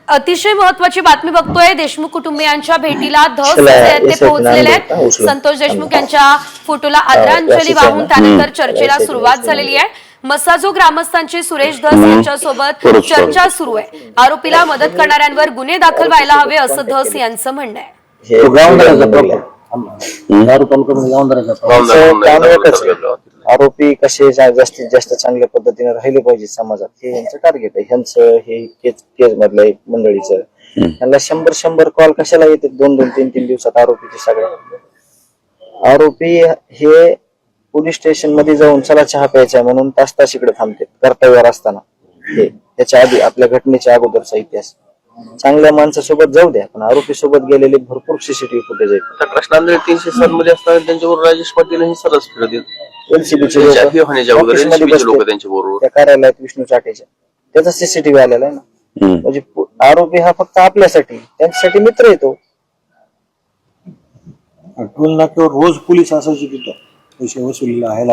अतिशय महत्वाची बातमी बघतोय. देशमुख कुटुंबियांच्या भेटीला धस ते पोहोचलेले आहेत. संतोष देशमुख यांच्या फोटोला आदरांजली वाहून त्यानंतर चर्चेला सुरुवात झालेली आहे. मसाजो ग्रामस्थांची सुरेश धस यांच्यासोबत चर्चा सुरू आहे. आरोपीला मदत करणाऱ्यांवर गुन्हे दाखल व्हायला हवे असं धस यांचं म्हणणं आहे. आरोपी कसे जास्तीत जास्त चांगल्या पद्धतीने राहिले पाहिजे समाजात, हे यांचं टार्गेट आहे. ह्यांचं हे केस मधलं एक मंडळीचं त्यांना 100 कॉल कशाला येते 2-2, 3-3 दिवसात. आरोपीचे सगळे आरोपी हे पोलीस स्टेशन मध्ये जाऊन चला चहा प्यायचा म्हणून तास इकडे थांबते कर्तव्यावर असताना. हे त्याच्या आधी आपल्या घटनेच्या अगोदरचा इतिहास. चांगल्या माणसासोबत जाऊ द्या, पण आरोपी सोबत गेलेले भरपूर सीसीटीव्ही फुटेज आहेत. कृष्णांद्रे 307 मध्ये असताना त्यांच्याबरोबर राजेश पाटील हे सरस फिरत एलसीबीचे लोक त्या कार्यालयात विष्णू चाटेच्या त्याचा सीसीटीव्ही आलेला आहे ना. म्हणजे आरोपी हा फक्त आपल्यासाठी, त्यांच्यासाठी मित्र येतो. टोल नाक्यावर रोज पोलीस असायचे तिथं पैसे वसुलीला आहे.